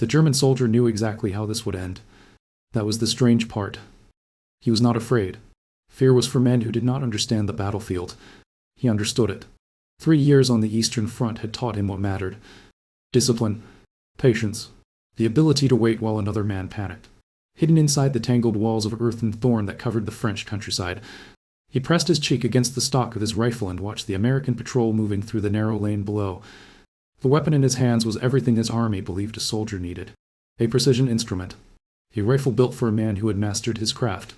The German soldier knew exactly how this would end. That was the strange part. He was not afraid. Fear was for men who did not understand the battlefield. He understood it. 3 years on the Eastern Front had taught him what mattered. Discipline, patience, the ability to wait while another man panicked. Hidden inside the tangled walls of earth and thorn that covered the French countryside, he pressed his cheek against the stock of his rifle and watched the American patrol moving through the narrow lane below. The weapon in his hands was everything his army believed a soldier needed. A precision instrument. A rifle built for a man who had mastered his craft.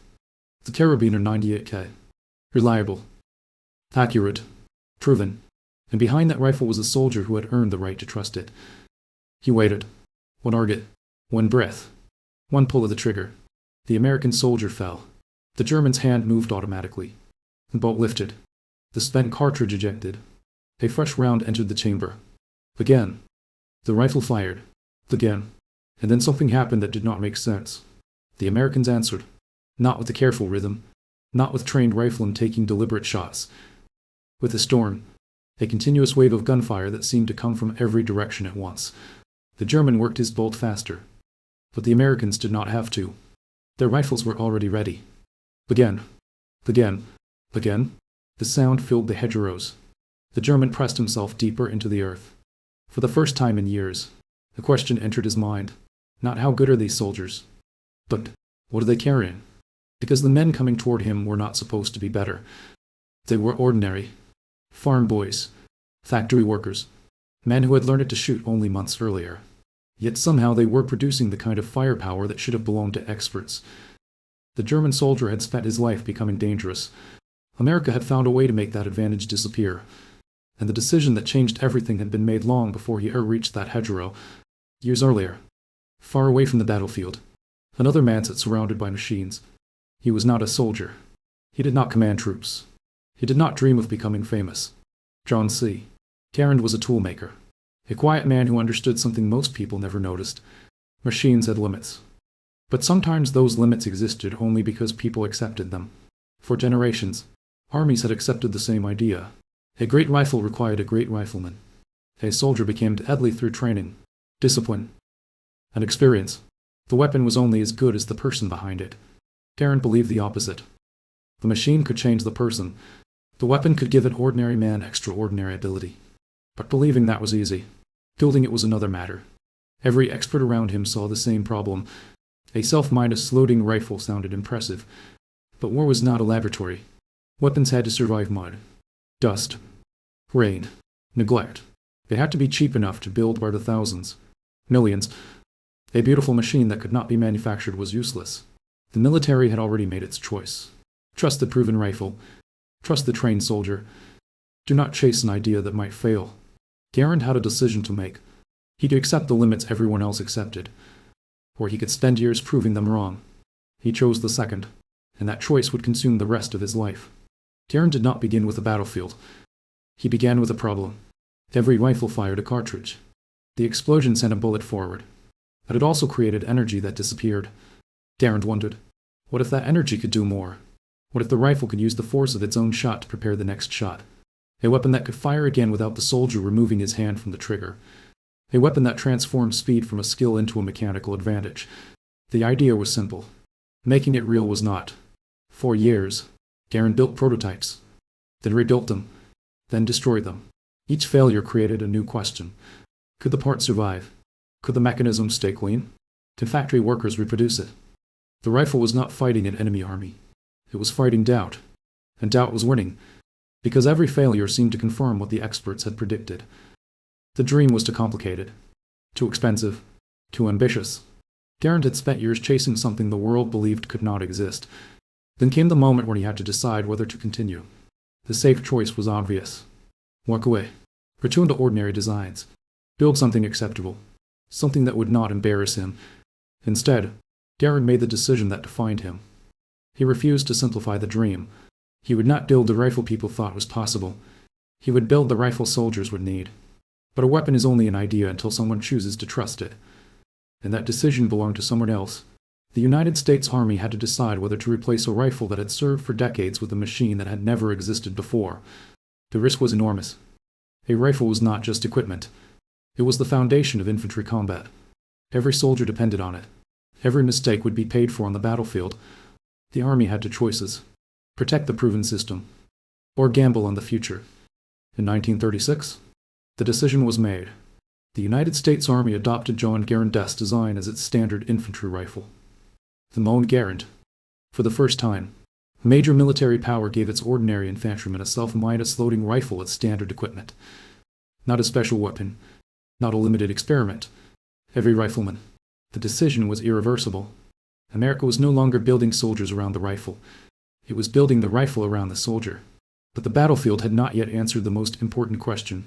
The Carabiner 98K. Reliable. Accurate. Proven. And behind that rifle was a soldier who had earned the right to trust it. He waited. One target. One breath. One pull of the trigger. The American soldier fell. The German's hand moved automatically. The bolt lifted. The spent cartridge ejected. A fresh round entered the chamber. Again. The rifle fired. Again. And then something happened that did not make sense. The Americans answered. Not with a careful rhythm. Not with trained riflemen taking deliberate shots. With a storm. A continuous wave of gunfire that seemed to come from every direction at once. The German worked his bolt faster. But the Americans did not have to. Their rifles were already ready. Again. Again. Again. The sound filled the hedgerows. The German pressed himself deeper into the earth. For the first time in years, the question entered his mind. Not how good are these soldiers, but what are they carrying? Because the men coming toward him were not supposed to be better. They were ordinary. Farm boys. Factory workers. Men who had learned to shoot only months earlier. Yet somehow they were producing the kind of firepower that should have belonged to experts. The German soldier had spent his life becoming dangerous. America had found a way to make that advantage disappear. And the decision that changed everything had been made long before he ever reached that hedgerow. Years earlier. Far away from the battlefield. Another man sat surrounded by machines. He was not a soldier. He did not command troops. He did not dream of becoming famous. John C. Garand was a toolmaker. A quiet man who understood something most people never noticed. Machines had limits. But sometimes those limits existed only because people accepted them. For generations, armies had accepted the same idea. A great rifle required a great rifleman. A soldier became deadly through training, discipline, and experience. The weapon was only as good as the person behind it. Garand believed the opposite. The machine could change the person. The weapon could give an ordinary man extraordinary ability. But believing that was easy. Building it was another matter. Every expert around him saw the same problem. A self-minus loading rifle sounded impressive. But war was not a laboratory. Weapons had to survive mud, dust, rain, neglect. They had to be cheap enough to build by the thousands, millions. A beautiful machine that could not be manufactured was useless. The military had already made its choice. Trust the proven rifle. Trust the trained soldier. Do not chase an idea that might fail. Garand had a decision to make. He could accept the limits everyone else accepted, or he could spend years proving them wrong. He chose the second, and that choice would consume the rest of his life. Garand did not begin with a battlefield. He began with a problem. Every rifle fired a cartridge. The explosion sent a bullet forward, but it also created energy that disappeared. Garand wondered, what if that energy could do more? What if the rifle could use the force of its own shot to prepare the next shot? A weapon that could fire again without the soldier removing his hand from the trigger. A weapon that transformed speed from a skill into a mechanical advantage. The idea was simple. Making it real was not. For years, Garand built prototypes, then rebuilt them, then destroyed them. Each failure created a new question. Could the part survive? Could the mechanism stay clean? Could factory workers reproduce it? The rifle was not fighting an enemy army. It was fighting doubt. And doubt was winning, because every failure seemed to confirm what the experts had predicted. The dream was too complicated, too expensive, too ambitious. Garand had spent years chasing something the world believed could not exist. Then came the moment when he had to decide whether to continue. The safe choice was obvious. Walk away. Return to ordinary designs. Build something acceptable. Something that would not embarrass him. Instead, Garand made the decision that defined him. He refused to simplify the dream. He would not build the rifle people thought was possible. He would build the rifle soldiers would need. But a weapon is only an idea until someone chooses to trust it. And that decision belonged to someone else. The United States Army had to decide whether to replace a rifle that had served for decades with a machine that had never existed before. The risk was enormous. A rifle was not just equipment. It was the foundation of infantry combat. Every soldier depended on it. Every mistake would be paid for on the battlefield. The army had two choices: protect the proven system, or gamble on the future. In 1936, the decision was made. The United States Army adopted John Garand's design as its standard infantry rifle, the Moen Garand. For the first time, major military power gave its ordinary infantrymen a self-minded loading rifle as standard equipment. Not a special weapon, not a limited experiment. Every rifleman. The decision was irreversible. America was no longer building soldiers around the rifle. It was building the rifle around the soldier. But the battlefield had not yet answered the most important question: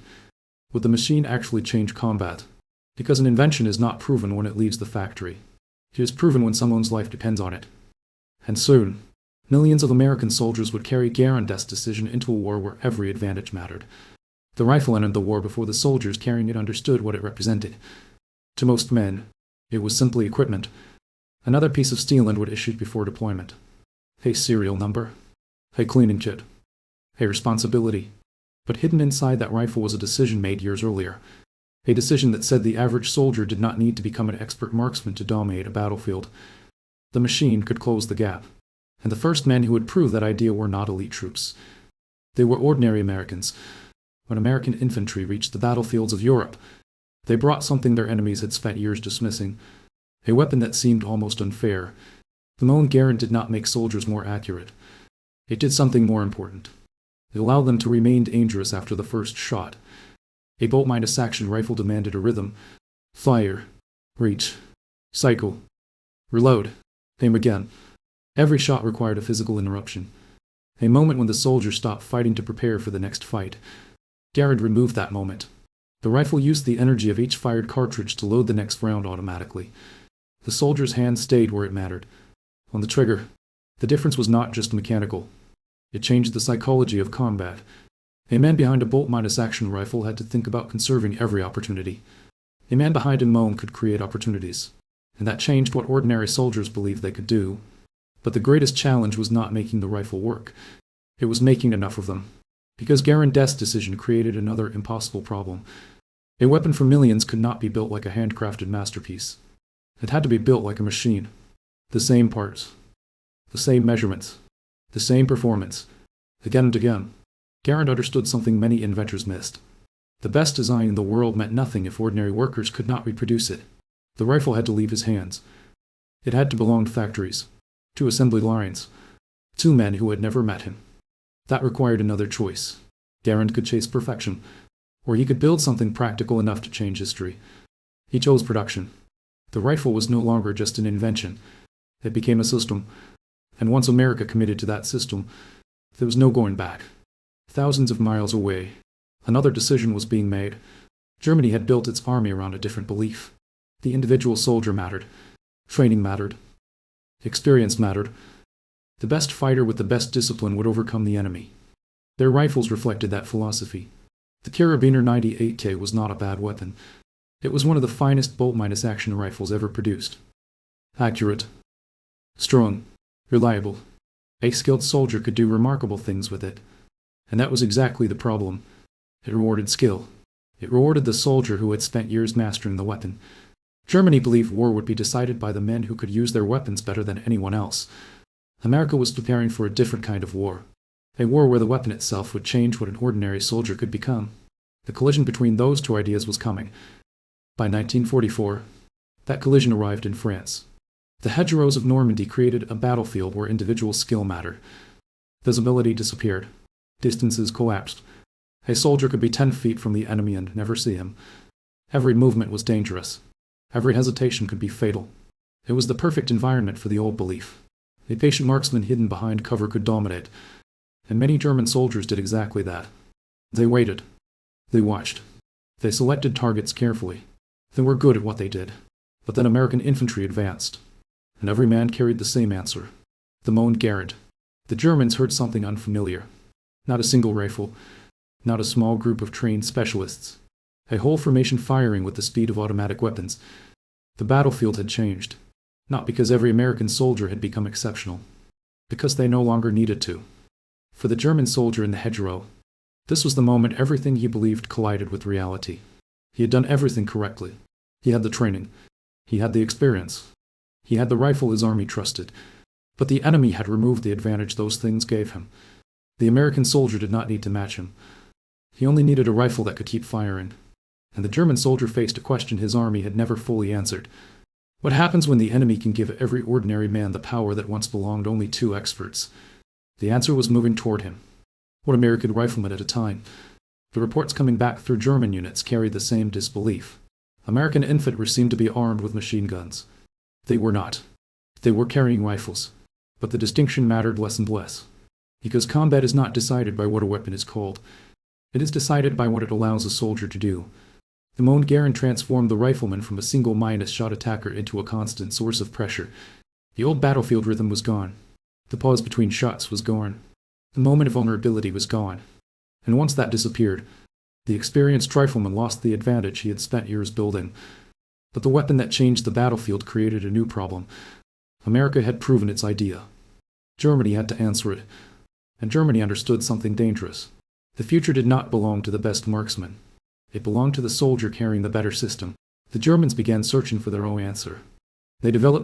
would the machine actually change combat? Because an invention is not proven when it leaves the factory. It is proven when someone's life depends on it. And soon, millions of American soldiers would carry Garand's decision into a war where every advantage mattered. The rifle entered the war before the soldiers carrying it understood what it represented. To most men, it was simply equipment. Another piece of steel and wood issued before deployment. A serial number. A cleaning kit. A responsibility. But hidden inside that rifle was a decision made years earlier. A decision that said the average soldier did not need to become an expert marksman to dominate a battlefield. The machine could close the gap. And the first men who would prove that idea were not elite troops. They were ordinary Americans. When American infantry reached the battlefields of Europe, they brought something their enemies had spent years dismissing, a weapon that seemed almost unfair. The Moen Garand did not make soldiers more accurate. It did something more important. It allowed them to remain dangerous after the first shot. A bolt-action rifle demanded a rhythm: fire, reach, cycle, reload, aim again. Every shot required a physical interruption, a moment when the soldier stopped fighting to prepare for the next fight. Garand removed that moment. The rifle used the energy of each fired cartridge to load the next round automatically. The soldier's hand stayed where it mattered, on the trigger. The difference was not just mechanical. It changed the psychology of combat. A man behind a bolt-action rifle had to think about conserving every opportunity. A man behind a Moen could create opportunities, and that changed what ordinary soldiers believed they could do. But the greatest challenge was not making the rifle work. It was making enough of them. Because Garand's decision created another impossible problem. A weapon for millions could not be built like a handcrafted masterpiece. It had to be built like a machine. The same parts. The same measurements. The same performance. Again and again. Garand understood something many inventors missed. The best design in the world meant nothing if ordinary workers could not reproduce it. The rifle had to leave his hands. It had to belong to factories, to assembly lines, to men who had never met him. That required another choice. Garand could chase perfection, or he could build something practical enough to change history. He chose production. The rifle was no longer just an invention. It became a system. And once America committed to that system, there was no going back. Thousands of miles away, another decision was being made. Germany had built its army around a different belief. The individual soldier mattered. Training mattered. Experience mattered. The best fighter with the best discipline would overcome the enemy. Their rifles reflected that philosophy. The Karabiner 98K was not a bad weapon. It was one of the finest bolt-action rifles ever produced. Accurate. Strong. Reliable. A skilled soldier could do remarkable things with it. And that was exactly the problem. It rewarded skill. It rewarded the soldier who had spent years mastering the weapon. Germany believed war would be decided by the men who could use their weapons better than anyone else. America was preparing for a different kind of war. A war where the weapon itself would change what an ordinary soldier could become. The collision between those two ideas was coming. By 1944, that collision arrived in France. The hedgerows of Normandy created a battlefield where individual skill mattered. Visibility disappeared. Distances collapsed. A soldier could be 10 feet from the enemy and never see him. Every movement was dangerous. Every hesitation could be fatal. It was the perfect environment for the old belief. A patient marksman hidden behind cover could dominate. And many German soldiers did exactly that. They waited. They watched. They selected targets carefully. They were good at what they did. But then American infantry advanced. And every man carried the same answer. The Moen Garand. The Germans heard something unfamiliar. Not a single rifle. Not a small group of trained specialists. A whole formation firing with the speed of automatic weapons. The battlefield had changed. Not because every American soldier had become exceptional. Because they no longer needed to. For the German soldier in the hedgerow, this was the moment everything he believed collided with reality. He had done everything correctly. He had the training. He had the experience. He had the rifle his army trusted. But the enemy had removed the advantage those things gave him. The American soldier did not need to match him. He only needed a rifle that could keep firing. And the German soldier faced a question his army had never fully answered. What happens when the enemy can give every ordinary man the power that once belonged only to experts? The answer was moving toward him. One American rifleman at a time. The reports coming back through German units carried the same disbelief. American infantry seemed to be armed with machine guns. They were not. They were carrying rifles. But the distinction mattered less and less. Because combat is not decided by what a weapon is called. It is decided by what it allows a soldier to do. The Montgarron transformed the rifleman from a single minus-shot attacker into a constant source of pressure. The old battlefield rhythm was gone. The pause between shots was gone. The moment of vulnerability was gone. And once that disappeared, the experienced rifleman lost the advantage he had spent years building. But the weapon that changed the battlefield created a new problem. America had proven its idea. Germany had to answer it. And Germany understood something dangerous. The future did not belong to the best marksman. It belonged to the soldier carrying the better system. The Germans began searching for their own answer. They developed